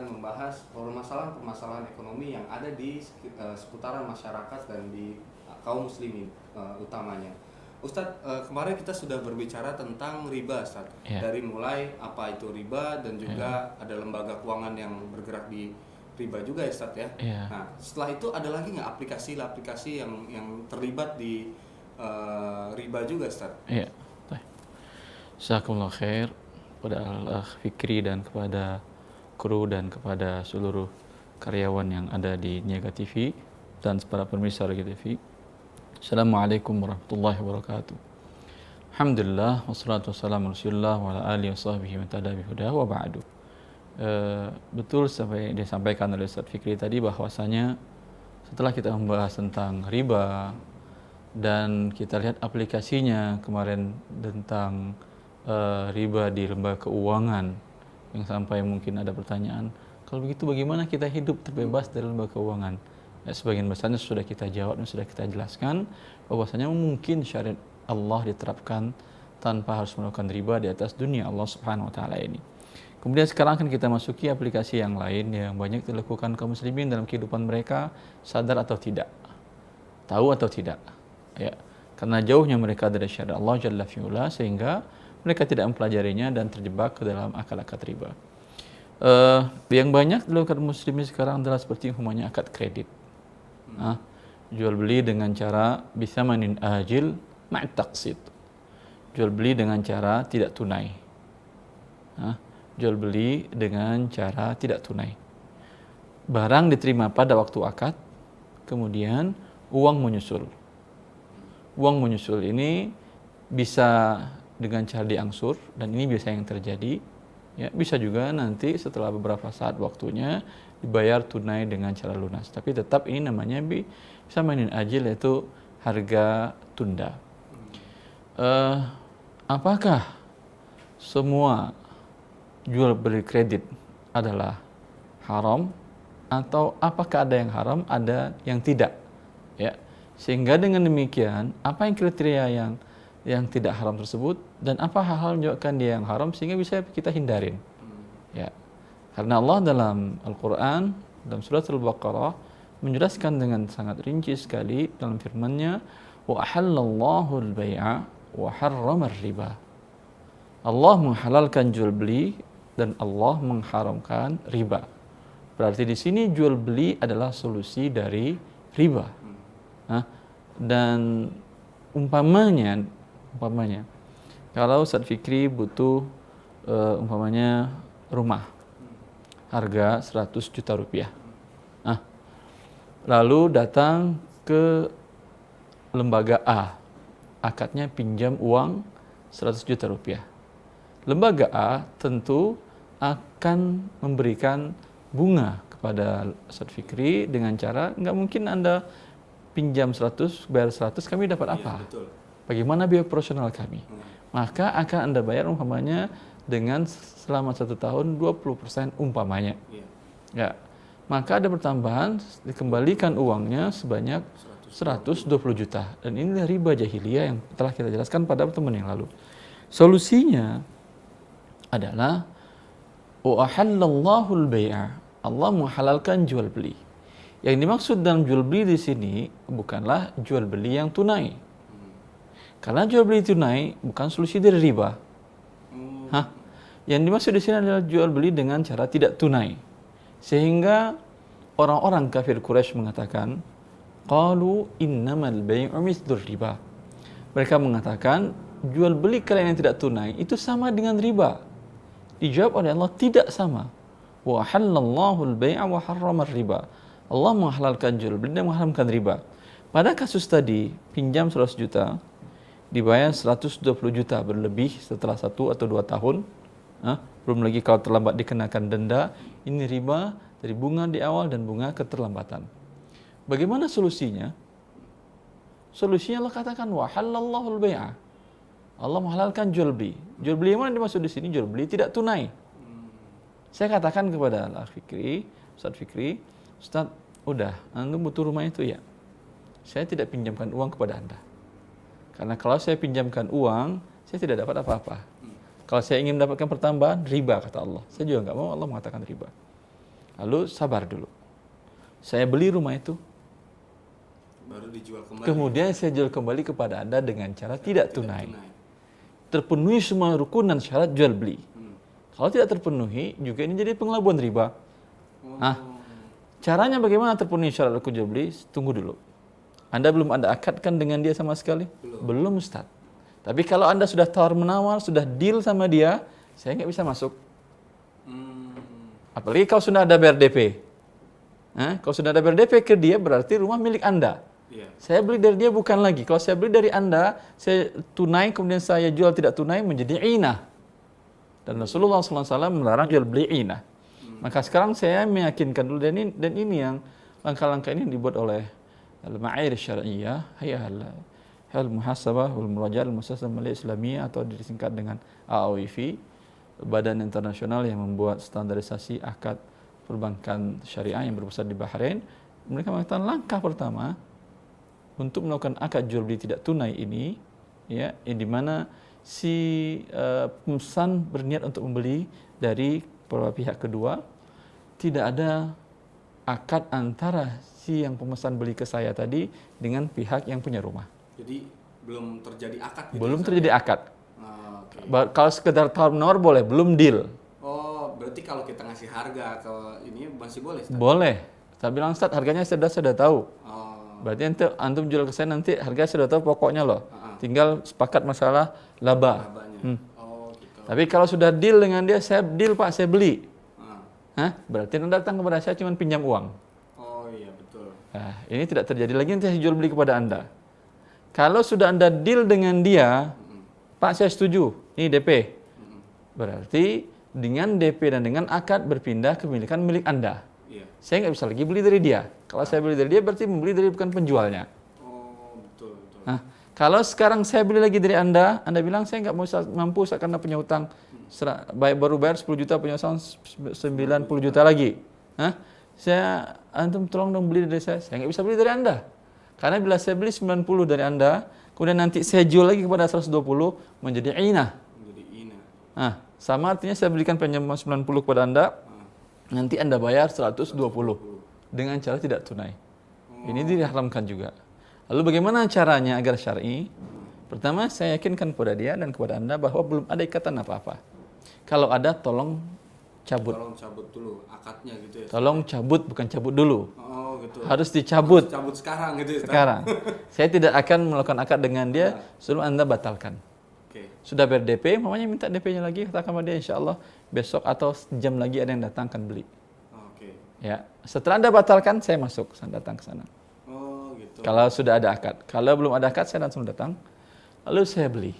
akan membahas permasalahan-permasalahan ekonomi yang ada di seputaran masyarakat dan di kaum muslimin utamanya. Ustadz, kemarin kita sudah berbicara tentang riba, Ustadz. Dari mulai apa itu riba dan juga ada lembaga keuangan yang bergerak di riba juga ya, Ustadz ya. Nah, setelah itu ada lagi nggak aplikasi yang terlibat di riba juga, Ustadz? Iya. Jazakumullah khair kepada Al-Akh Fikri dan kepada kru dan kepada seluruh karyawan yang ada di Niaga TV dan para pemirsa Niaga TV. Assalamualaikum warahmatullahi wabarakatuh. Alhamdulillah wassalatu wassalamu Rasulullah wa ala alihi washabbihi wa tabi'in huda wa ba'du. Betul sampai disampaikan oleh Ustaz Fikri tadi bahwasanya setelah kita membahas tentang riba dan kita lihat aplikasinya kemarin tentang riba di lembaga keuangan yang sampai mungkin ada pertanyaan, kalau begitu bagaimana kita hidup terbebas dari lembaga keuangan? Sebagian besarnya sudah kita jawab dan sudah kita jelaskan bahwasanya mungkin syariat Allah diterapkan tanpa harus melakukan riba di atas dunia Allah Subhanahu wa taala ini. Kemudian sekarang akan kita masuki aplikasi yang lain yang banyak dilakukan kaum muslimin dalam kehidupan mereka, sadar atau tidak, tahu atau tidak, ya. Karena jauhnya mereka dari syariat Allah Jalla fi'ula sehingga mereka tidak mempelajarinya dan terjebak ke dalam akal-akal riba. Yang banyak dilakukan muslimin sekarang adalah seperti umpamanya akad kredit. Jual beli dengan cara bisa manin ajil ma'at taqsid. Jual beli dengan cara tidak tunai. Jual beli dengan cara tidak tunai. Barang diterima pada waktu akad, kemudian uang menyusul. Uang menyusul ini bisa dengan cara diangsur, dan ini biasa yang terjadi, ya. Bisa juga nanti setelah beberapa saat waktunya dibayar tunai dengan cara lunas, tapi tetap ini namanya bisa mainin ajil, yaitu harga tunda. Apakah semua jual beli kredit adalah haram, atau apakah ada yang haram, ada yang tidak, ya? Sehingga dengan demikian apa yang kriteria yang tidak haram tersebut dan apa hal-hal menyebabkan dia yang haram sehingga bisa kita hindarin, ya. Karena Allah dalam Al-Quran dalam surat Al-Baqarah menjelaskan dengan sangat rinci sekali dalam firman-Nya, wa ahallallahu al-bai'a wa harrama ar-riba. Allah menghalalkan jual beli dan Allah mengharamkan riba. Berarti di sini jual beli adalah solusi dari riba. Dan umpamanya kalau Ustaz Fikri butuh umpamanya rumah harga 100 juta rupiah, lalu datang ke lembaga A, akadnya pinjam uang 100 juta rupiah. Lembaga A tentu akan memberikan bunga kepada Ustaz Fikri dengan cara, nggak mungkin Anda pinjam 100, bayar 100, kami dapat apa? Iya, betul. Bagaimana biaya operasional kami? Maka akan Anda bayar umpamanya dengan selama 1 tahun 20% umpamanya. Ya. Maka ada pertambahan, dikembalikan uangnya sebanyak 120 juta. Dan inilah riba jahiliyah yang telah kita jelaskan pada pertemuan yang lalu. Solusinya adalah u'ahallallahu al-bai'a. Allah menghalalkan jual beli. Yang dimaksud dalam jual beli di sini bukanlah jual beli yang tunai. Karena jual beli tunai bukan solusi dari riba. Yang dimaksud di sini adalah jual beli dengan cara tidak tunai. Sehingga orang-orang kafir Quraisy mengatakan, qalu innamal bai'u mithlur riba. Mereka mengatakan jual beli kalian yang tidak tunai itu sama dengan riba. Dijawab oleh Allah, tidak sama. Wa halallahu al-bai'a wa harrama riba. Allah menghalalkan jual beli dan mengharamkan riba. Pada kasus tadi, pinjam 100 juta, dibayar 120 juta berlebih setelah 1 atau 2 tahun. Belum lagi kalau terlambat dikenakan denda. Ini riba dari bunga di awal dan bunga keterlambatan. Bagaimana solusinya? Solusinya Allah katakan wa halallahu al-bai'a. Allah menghalalkan jual beli. Jual beli yang mana dimaksud di sini? Jual beli tidak tunai. Saya katakan kepada Ustaz Fikri, Ustaz, udah, Anda butuh rumah itu ya? Saya tidak pinjamkan uang kepada Anda. Karena kalau saya pinjamkan uang, saya tidak dapat apa-apa. Kalau saya ingin mendapatkan pertambahan, riba kata Allah. Saya juga nggak mau, Allah mengatakan riba. Lalu sabar dulu. Saya beli rumah itu, Baru dijual kembali. kemudian saya jual kembali kepada Anda dengan cara tidak tunai. Terpenuhi semua rukun dan syarat jual beli. Kalau tidak terpenuhi, juga ini jadi pengelabuan riba. Nah, caranya bagaimana terpenuhi syarat rukun jual beli? Tunggu dulu. Anda belum ada akadkan dengan dia sama sekali? Belum, Ustaz. Tapi kalau Anda sudah tawar-menawar, sudah deal sama dia, saya nggak bisa masuk. Apalagi kalau sudah ada BRDP. Kalau sudah ada BRDP ke dia, berarti rumah milik Anda. Saya beli dari dia bukan lagi. Kalau saya beli dari Anda, saya tunai, kemudian saya jual tidak tunai, menjadi inah. Dan Rasulullah SAW melarang jual beli inah. Maka sekarang saya meyakinkan dulu, dan ini yang langkah-langkah ini dibuat oleh al-ma'air syar'iyyah, hal muhasabah wal murajaah al-muassasah al-islamiyah, atau disingkat dengan AOIV, badan internasional yang membuat standarisasi akad perbankan syariah yang berpusat di Bahrain. Mereka mengatakan langkah pertama untuk melakukan akad jual beli tidak tunai ini, ya, di mana si pemesan berniat untuk membeli dari pihak kedua, tidak ada akad antara si yang pemesan beli ke saya tadi dengan pihak yang punya rumah. Jadi belum terjadi akad gitu? Belum terjadi akad. Okay. Kalau sekedar tawar-menawar boleh, belum deal. Oh, berarti kalau kita ngasih harga ke ini masih boleh, Ustaz? Boleh. Saya bilang, Ustaz, harganya sudah tahu. Oh. Berarti antum jual ke saya nanti harga sudah tahu pokoknya loh. Tinggal sepakat masalah laba. Oh, gitu. Tapi kalau sudah deal dengan dia, saya deal Pak, saya beli. Berarti Anda datang kepada saya cuma pinjam uang. Oh iya, betul. Nah, ini tidak terjadi lagi, nanti saya jual beli kepada Anda. Kalau sudah Anda deal dengan dia, Pak, saya setuju, ini DP. Berarti dengan DP dan dengan akad berpindah kepemilikan milik Anda. Iya. Saya nggak bisa lagi beli dari dia. Kalau saya beli dari dia, berarti membeli dari bukan penjualnya. Oh, betul. Nah, kalau sekarang saya beli lagi dari Anda bilang saya nggak mampu karena punya utang, baru bayar 10 juta, punya utang 90 juta lagi. Antum tolong dong beli dari saya nggak bisa beli dari Anda. Karena bila saya beli 90 dari Anda, kemudian nanti saya jual lagi kepada 120, menjadi inah. Sama artinya saya belikan pinjaman 90 kepada Anda, nanti Anda bayar 120 dengan cara tidak tunai. Ini diharamkan juga. Lalu bagaimana caranya agar syar'i? Pertama, saya yakinkan kepada dia dan kepada Anda bahwa belum ada ikatan apa-apa. Kalau ada, tolong cabut. Tolong cabut dulu akadnya gitu ya. Tolong cabut, bukan cabut dulu. Oh, gitu. Harus dicabut. Harus cabut sekarang gitu ya. Sekarang. Saya tidak akan melakukan akad dengan dia sebelum Anda batalkan. Sudah ber-DP, mamanya minta DP-nya lagi, katakan sama dia, insya Allah besok atau jam lagi ada yang datang akan beli. Ya, setelah Anda batalkan, saya masuk, saya datang ke sana. Oh, gitu. Kalau sudah ada akad. Kalau belum ada akad, saya langsung datang. Lalu saya beli.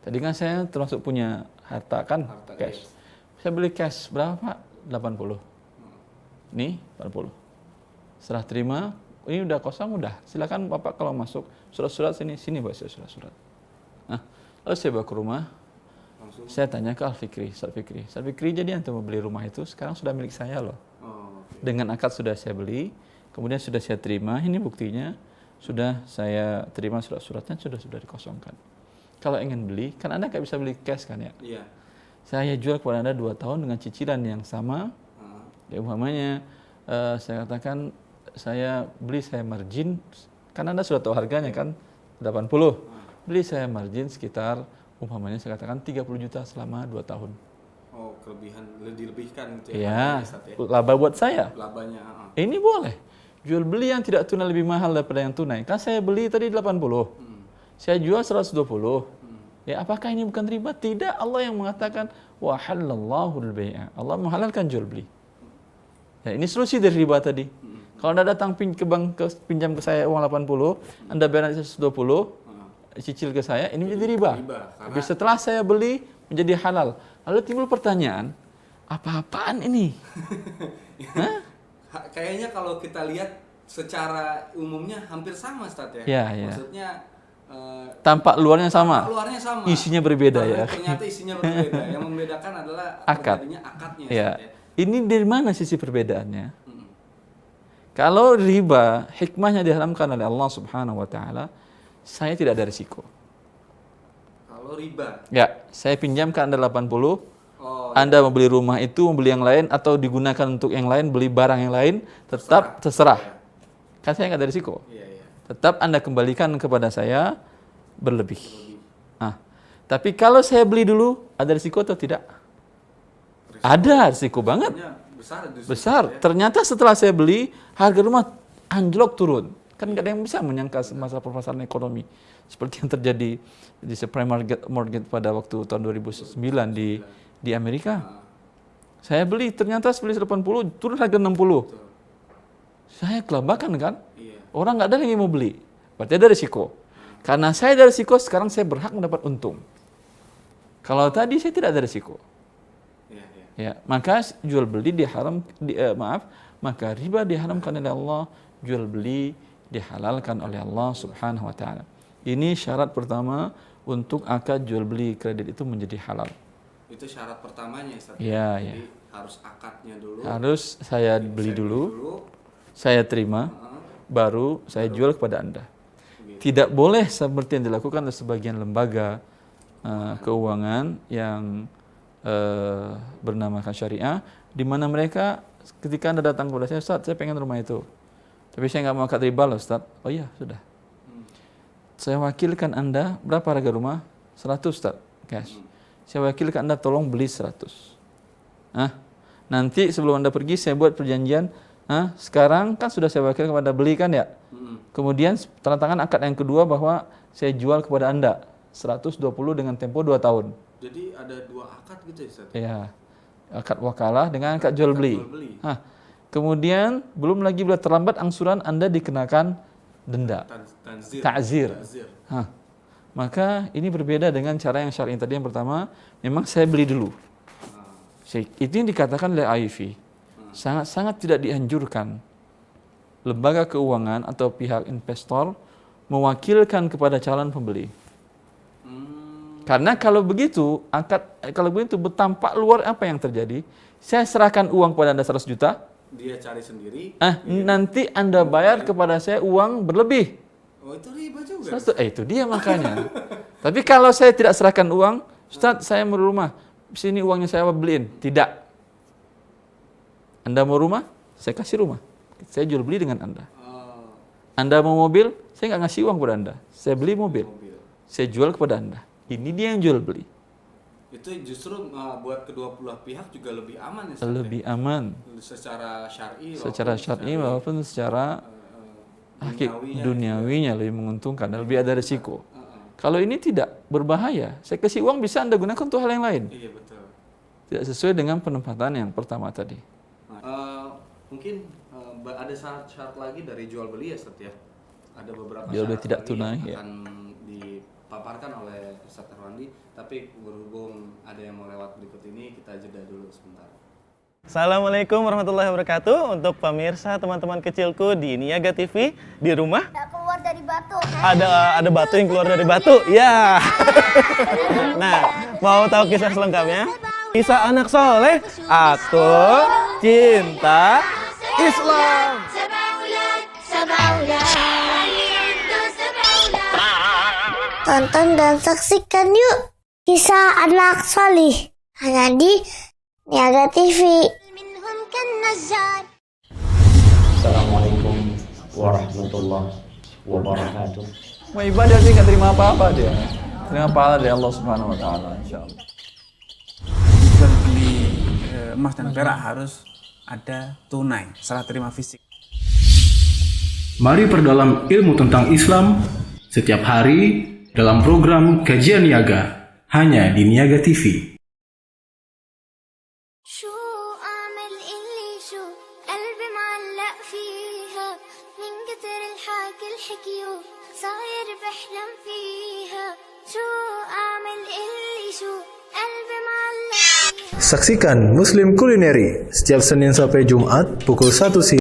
Tadi kan saya termasuk punya harta kan, cash. Saya beli cash berapa Pak? 80. Nih, 40. Setelah terima, ini udah kosong, udah. Silakan Bapak kalau masuk. Surat-surat sini Pak, surat-surat. Lalu saya bawa ke rumah. Saya tanya ke Al-Fikri, Ustaz Fikri, jadi antum mau beli rumah itu sekarang sudah milik saya loh. Dengan akad sudah saya beli, kemudian sudah saya terima, ini buktinya, sudah saya terima surat-suratnya, sudah dikosongkan. Kalau ingin beli, kan Anda nggak bisa beli cash kan ya? Iya. Saya jual kepada Anda 2 tahun dengan cicilan yang sama. Ya umpamanya, saya katakan, saya beli, saya margin, kan Anda sudah tahu harganya kan, 80. Beli saya margin sekitar, umpamanya saya katakan 30 juta selama 2 tahun. Oh, kelebihan, dilebihkan gitu ya? Ya, laba buat saya. Labanya. Ini boleh. Jual beli yang tidak tunai lebih mahal daripada yang tunai. Kan saya beli tadi 80. Saya jual 120. Ya, apakah ini bukan riba? Tidak. Allah yang mengatakan wa halallahu al-bai'a. Allah menghalalkan jual beli. Ya, ini solusi dari riba tadi. Kalau Anda datang ke bank pinjam ke saya uang 80, Anda bayar 120, cicil ke saya, ini menjadi riba. Tapi setelah saya beli menjadi halal. Lalu timbul pertanyaan, apa-apaan ini? Kayaknya kalau kita lihat secara umumnya hampir sama, Ustaz ya. Ya. Maksudnya tampak luarnya sama. Isinya berbeda ya. Ternyata isinya berbeda. Yang membedakan adalah terjadinya akadnya. Ya. Ini dari mana sisi perbedaannya? Kalau riba hikmahnya diharamkan oleh Allah Subhanahu wa taala, saya tidak ada risiko. Kalau riba? Ya, saya pinjam ke Anda 80, Oh, Anda membeli rumah itu, membeli yang lain, atau digunakan untuk yang lain, beli barang yang lain, tetap terserah. Kan saya nggak ada risiko. iya, iya. Tetap Anda kembalikan kepada saya berlebih. Nah, tapi kalau saya beli dulu, ada risiko atau tidak? Ada risiko banget. Besar, Besar. Ternyata setelah saya beli, harga rumah anjlok turun. Kan nggak ada yang bisa menyangka masalah permasalahan ekonomi. Seperti yang terjadi di subprime mortgage pada waktu tahun 2009 di Amerika. Saya beli, ternyata beli 80, turun harga 60. Saya kelabakan kan? Iya. Orang nggak ada lagi mau beli. Berarti ada risiko. Karena saya ada risiko, sekarang saya berhak mendapat untung. Kalau tadi saya tidak ada risiko. Iya, iya. Ya, maka jual beli maka riba diharamkan oleh Allah, jual beli dihalalkan oleh Allah Subhanahu wa taala. Ini syarat pertama untuk akad jual beli kredit itu menjadi halal. Itu syarat pertamanya, Ustaz. Ya, Jadi ya. harus akadnya dulu. Harus saya beli dulu, saya terima, baru saya jual kepada Anda. Tidak boleh seperti yang dilakukan oleh sebagian lembaga keuangan yang bernamakan syariah, di mana mereka ketika Anda datang kepada saya, Ustaz, saya pengen rumah itu, tapi saya nggak mau akad riba loh, Ustaz. Oh iya, sudah. Saya wakilkan Anda, berapa harga rumah? 100, Ustaz, cash. Saya wakilkan Anda, tolong beli 100. Nanti sebelum Anda pergi, saya buat perjanjian. Sekarang kan sudah saya wakilkan kepada beli kan ya? Kemudian tanda tangan akad yang kedua bahwa saya jual kepada Anda 120 dengan tempo 2 tahun. Jadi ada 2 akad gitu ya, Ustaz? Ya, akad wakalah dengan akad jual beli. Kemudian belum lagi bila terlambat angsuran Anda dikenakan denda, ta'zir. Maka ini berbeda dengan cara yang syar'i tadi. Yang pertama, memang saya beli dulu. Itu yang dikatakan oleh AIFI. Sangat-sangat tidak dianjurkan lembaga keuangan atau pihak investor mewakilkan kepada calon pembeli. Karena kalau begitu, bertampak luar apa yang terjadi? Saya serahkan uang kepada Anda 100 juta. Dia cari sendiri. Nanti Anda bayar kepada saya uang berlebih. Oh, itu riba juga. Itu dia makanya. Tapi kalau saya tidak serahkan uang, Ustaz, saya mau rumah, sini uangnya saya beliin. Tidak. Anda mau rumah, saya kasih rumah. Saya jual beli dengan Anda. Anda mau mobil, saya nggak ngasih uang kepada Anda. Saya beli mobil. Saya jual kepada Anda. Ini dia yang jual beli. Itu justru buat kedua belah pihak juga lebih aman ya? Lebih aman. Secara syar'i maupun secara duniawinya lebih menguntungkan dan lebih ada risiko. Kalau ini tidak, berbahaya. Saya kasih uang bisa Anda gunakan untuk hal yang lain. Iya, betul. Tidak sesuai dengan penempatan yang pertama tadi. Mungkin ada syarat lagi dari jual beli ya, Ustaz ya? Ada beberapa jual beli syarat tidak lagi tunai yang ya. akan dipaparkan oleh Ustaz Erwandi, tapi berhubung ada yang mau lewat berikut ini, kita jeda dulu sebentar. Assalamualaikum warahmatullahi wabarakatuh. Untuk pemirsa, teman-teman kecilku di Niaga TV, di rumah keluar dari batu. ada batu yang keluar dari batu. Ya. Nah, mau tahu kisah selengkapnya? Kisah anak soleh atau cinta Islam. Tonton dan saksikan yuk kisah anak solih hanya di Niaga TV. Assalamualaikum warahmatullahi wabarakatuh. Mau ibadah sih nggak terima apa-apa dia. Terima pahala dari Allah Subhanahu wa taala, insyaallah. Jual beli emas dan perak harus ada tunai, serah terima fisik. Mari perdalam ilmu tentang Islam setiap hari dalam program Kajian Niaga hanya di Niaga TV. Saksikan Muslim Kulineri setiap Senin sampai Jumat pukul 1 siang.